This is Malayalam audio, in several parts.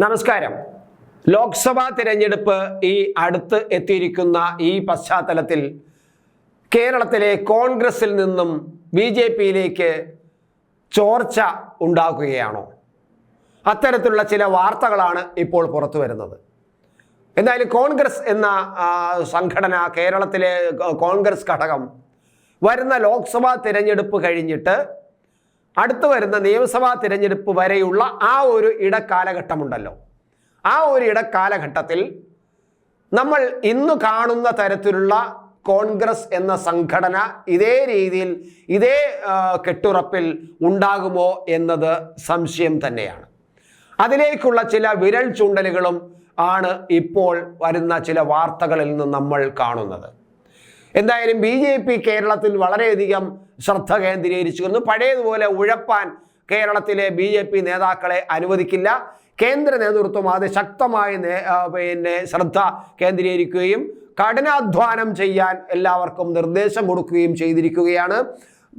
നമസ്കാരം. ലോക്സഭാ തിരഞ്ഞെടുപ്പ് ഈ അടുത്ത് എത്തിയിരിക്കുന്ന ഈ പശ്ചാത്തലത്തിൽ കേരളത്തിലെ കോൺഗ്രസിൽ നിന്നും ബി.ജെ.പിയിലേക്ക് ചോർച്ച ഉണ്ടാക്കുകയാണോ? അത്തരത്തിലുള്ള ചില വാർത്തകളാണ് ഇപ്പോൾ പുറത്തു വരുന്നത്. എന്തായാലും കോൺഗ്രസ് എന്ന സംഘടന, കേരളത്തിലെ കോൺഗ്രസ് ഘടകം വരുന്ന ലോക്സഭാ തിരഞ്ഞെടുപ്പ് കഴിഞ്ഞിട്ട് അടുത്ത് വരുന്ന നിയമസഭാ തിരഞ്ഞെടുപ്പ് വരെയുള്ള ആ ഒരു ഇടക്കാലഘട്ടമുണ്ടല്ലോ, ആ ഒരു ഇടക്കാലഘട്ടത്തിൽ നമ്മൾ ഇന്ന് കാണുന്ന തരത്തിലുള്ള കോൺഗ്രസ് എന്ന സംഘടന ഇതേ രീതിയിൽ ഇതേ കെട്ടുറപ്പിൽ ഉണ്ടാകുമോ എന്നത് സംശയം തന്നെയാണ്. അതിലേക്കുള്ള ചില വിരൽ ചൂണ്ടലുകളും ആണ് ഇപ്പോൾ വരുന്ന ചില വാർത്തകളിൽ നിന്ന് നമ്മൾ കാണുന്നത്. എന്തായാലും ബി.ജെ.പി കേരളത്തിൽ വളരെയധികം ശ്രദ്ധ കേന്ദ്രീകരിച്ചിരുന്നു. പഴയതുപോലെ ഉഴപ്പാൻ കേരളത്തിലെ ബി.ജെ.പി നേതാക്കളെ അനുവദിക്കില്ല. കേന്ദ്ര നേതൃത്വം അത് ശക്തമായി ശ്രദ്ധ കേന്ദ്രീകരിക്കുകയും കഠിനാധ്വാനം ചെയ്യാൻ എല്ലാവർക്കും നിർദ്ദേശം കൊടുക്കുകയും ചെയ്തിരിക്കുകയാണ്.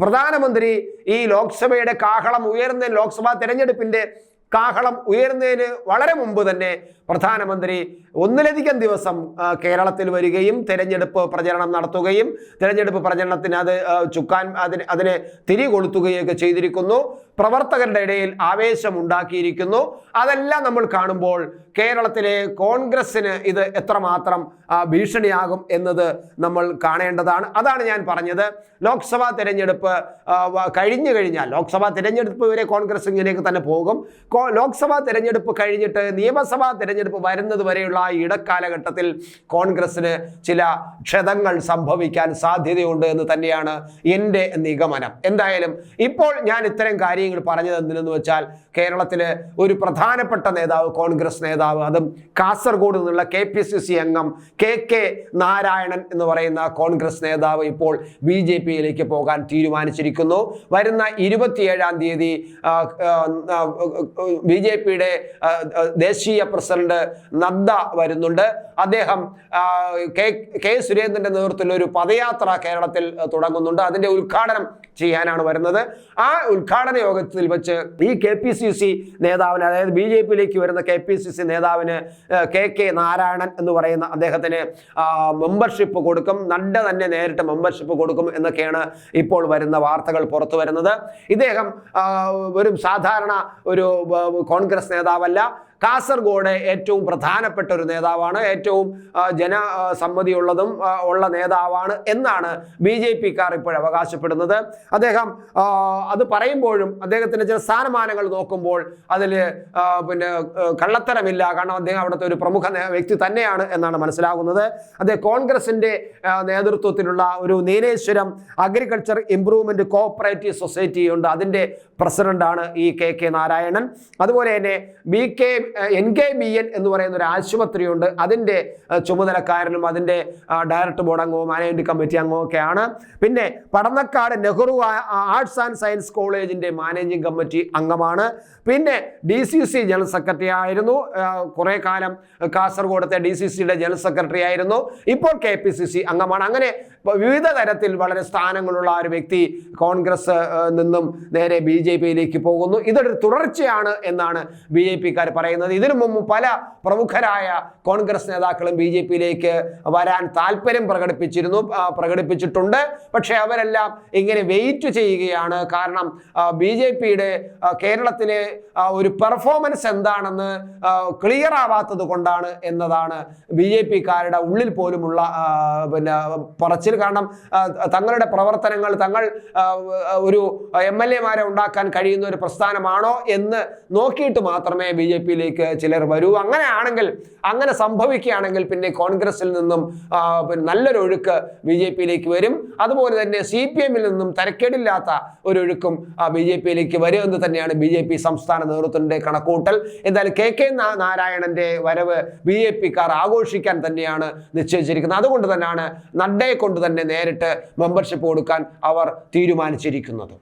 പ്രധാനമന്ത്രി ഈ ലോക്സഭയുടെ കാഹളം ഉയർന്ന ലോക്സഭാ തിരഞ്ഞെടുപ്പിൻ്റെ കാഹളം ഉയർന്നതിന് വളരെ മുമ്പ് തന്നെ പ്രധാനമന്ത്രി ഒന്നിലധികം ദിവസം കേരളത്തിൽ വരികയും തിരഞ്ഞെടുപ്പ് പ്രചരണം നടത്തുകയും തിരഞ്ഞെടുപ്പ് പ്രചരണത്തിന് അതിനെ തിരികൊളുത്തുകയൊക്കെ ചെയ്തിരിക്കുന്നു. പ്രവർത്തകരുടെ ഇടയിൽ ആവേശമുണ്ടാക്കിയിരിക്കുന്നു. അതെല്ലാം നമ്മൾ കാണുമ്പോൾ കേരളത്തിലെ കോൺഗ്രസ്സിന് ഇത് എത്രമാത്രം ഭീഷണിയാകും എന്നത് നമ്മൾ കാണേണ്ടതാണ്. അതാണ് ഞാൻ പറഞ്ഞത്. ലോക്സഭാ തിരഞ്ഞെടുപ്പ് കഴിഞ്ഞു കഴിഞ്ഞാൽ, ലോക്സഭാ തിരഞ്ഞെടുപ്പ് വരെ കോൺഗ്രസ് ഇങ്ങനെയൊക്കെ തന്നെ പോകും. ലോക്സഭാ തിരഞ്ഞെടുപ്പ് കഴിഞ്ഞിട്ട് നിയമസഭാ തിരഞ്ഞെടുപ്പ് വരുന്നത് വരെയുള്ള ആ ഇടക്കാലഘട്ടത്തിൽ കോൺഗ്രസ്സിന് ചില ക്ഷതങ്ങൾ സംഭവിക്കാൻ സാധ്യതയുണ്ട് എന്ന് തന്നെയാണ് എൻ്റെ നിഗമനം. എന്തായാലും ഇപ്പോൾ ഞാൻ ഇത്തരം കാര്യങ്ങൾ പറഞ്ഞത് എന്തിനെന്ന് വെച്ചാൽ, കേരളത്തിലെ ഒരു പ്രധാനപ്പെട്ട നേതാവ്, കോൺഗ്രസ് നേതാവ്, അതും കാസർഗോഡ് നിന്നുള്ള KPCC അംഗം കെ നാരായണൻ എന്ന് പറയുന്ന കോൺഗ്രസ് നേതാവ് ഇപ്പോൾ ബി.ജെ.പിയിലേക്ക് പോകാൻ തീരുമാനിച്ചിരിക്കുന്നു. വരുന്ന 27-ാം തീയതി ബി.ജെ.പിയുടെ ദേശീയ പ്രസിഡന്റ് നദ്ദ വരുന്നുണ്ട്. അദ്ദേഹം കെ സുരേന്ദ്രന്റെ നേതൃത്വത്തിൽ ഒരു പദയാത്ര കേരളത്തിൽ തുടങ്ങുന്നുണ്ട്. അതിന്റെ ഉദ്ഘാടനം ചെയ്യാനാണ് വരുന്നത്. ആ ഉദ്ഘാടന യോഗത്തിൽ വെച്ച് ഈ KPCC നേതാവിന്, അതായത് ബി.ജെ.പിയിലേക്ക് വരുന്ന KPCC നേതാവിന് കെ നാരായണൻ എന്ന് പറയുന്ന അദ്ദേഹത്തിന് മെമ്പർഷിപ്പ് കൊടുക്കും. നഡ്ഡ തന്നെ നേരിട്ട് മെമ്പർഷിപ്പ് കൊടുക്കും എന്നൊക്കെയാണ് ഇപ്പോൾ വരുന്ന വാർത്തകൾ പുറത്തു വരുന്നത്. ഇദ്ദേഹം ഒരു സാധാരണ ഒരു കോൺഗ്രസ് നേതാവല്ല. കാസർഗോഡ് ഏറ്റവും പ്രധാനപ്പെട്ട ഒരു നേതാവാണ്, ഏറ്റവും ജനസമ്മതിയുള്ളതും ഉള്ള നേതാവാണ് എന്നാണ് ബി.ജെ.പിക്കാർ ഇപ്പോൾ അവകാശപ്പെടുന്നത്. അദ്ദേഹം അത് പറയുമ്പോഴും അദ്ദേഹത്തിൻ്റെ ചില സ്ഥാനമാനങ്ങൾ നോക്കുമ്പോൾ അതിൽ കള്ളത്തരമില്ല. കാരണം അദ്ദേഹം അവിടുത്തെ ഒരു പ്രമുഖ വ്യക്തി തന്നെയാണ് എന്നാണ് മനസ്സിലാകുന്നത്. അദ്ദേഹം കോൺഗ്രസിൻ്റെ നേതൃത്വത്തിലുള്ള ഒരു Nileshwaram agriculture improvement cooperative society ഉണ്ട്, അതിൻ്റെ പ്രസിഡന്റാണ് ഈ കെ നാരായണൻ. അതുപോലെ തന്നെ NKBN എന്ന് പറയുന്ന ഒരു ആശുപത്രിയുണ്ട്, അതിൻ്റെ ചുമതലക്കാരനും അതിൻ്റെ ഡയറക്ടർ ബോർഡ് അംഗവും മാനേജ്മെന്റ് കമ്മിറ്റി അംഗവും ഒക്കെയാണ്. പിന്നെ Padannakkad Nehru arts and science കോളേജിൻ്റെ മാനേജിംഗ് കമ്മിറ്റി അംഗമാണ്. പിന്നെ DCC ജനറൽ സെക്രട്ടറി ആയിരുന്നു, കുറേ കാലം കാസർഗോഡത്തെ DCCയുടെ ജനറൽ സെക്രട്ടറി ആയിരുന്നു. ഇപ്പോൾ KPCC അംഗമാണ്. അങ്ങനെ വിവിധ തരത്തിൽ വളരെ സ്ഥാനങ്ങളുള്ള ഒരു വ്യക്തി കോൺഗ്രസ് നിന്നും നേരെ ബി.ജെ.പിയിലേക്ക് പോകുന്നു. ഇതൊരു തുടർച്ചയാണ് എന്നാണ് ബി.ജെ.പിക്കാർ പറയുന്നത്. ഇതിനു മുമ്പ് പല പ്രമുഖരായ കോൺഗ്രസ് നേതാക്കളും ബി.ജെ.പിയിലേക്ക് വരാൻ താല്പര്യം പ്രകടിപ്പിച്ചിട്ടുണ്ട്. പക്ഷേ അവരെല്ലാം ഇങ്ങനെ വെയിറ്റ് ചെയ്യുകയാണ്. കാരണം ബി.ജെ.പിയുടെ കേരളത്തിലെ ഒരു പെർഫോമൻസ് എന്താണെന്ന് ക്ലിയർ ആവാത്തത് കൊണ്ടാണ് എന്നതാണ് ബി.ജെ.പിക്കാരുടെ ഉള്ളിൽ പോലുമുള്ള പറച്ചിൽ. കാരണം തങ്ങളുടെ പ്രവർത്തനങ്ങൾ, തങ്ങൾ ഒരു MLA-മാരെ ഉണ്ടാക്കാൻ കഴിയുന്ന ഒരു പ്രസ്ഥാനമാണോ എന്ന് നോക്കിയിട്ട് മാത്രമേ ബി.ജെ.പിയിലേക്ക് ചിലർ വരൂ. അങ്ങനെ സംഭവിക്കുകയാണെങ്കിൽ പിന്നെ കോൺഗ്രസിൽ നിന്നും നല്ലൊരു ഒഴുക്ക് ബി.ജെ.പിയിലേക്ക് വരും. അതുപോലെ തന്നെ CPM-ൽ നിന്നും തരക്കേടില്ലാത്ത ഒരു ഒഴുക്കും ബി.ജെ.പിയിലേക്ക് വരുമെന്ന് തന്നെയാണ് ബി.ജെ.പി സംസ്ഥാന നേതൃത്വത്തിന്റെ കണക്കൂട്ടൽ. എന്തായാലും കെ നാരായണന്റെ വരവ് ബി.ജെ.പിക്കാർ ആഘോഷിക്കാൻ തന്നെയാണ് നിശ്ചയിച്ചിരിക്കുന്നത്. അതുകൊണ്ട് തന്നെയാണ് നഡ്ഡയെ കൊണ്ട് തന്നെ നേരിട്ട് മെമ്പർഷിപ്പ് കൊടുക്കാൻ അവർ തീരുമാനിച്ചിരിക്കുന്നത്.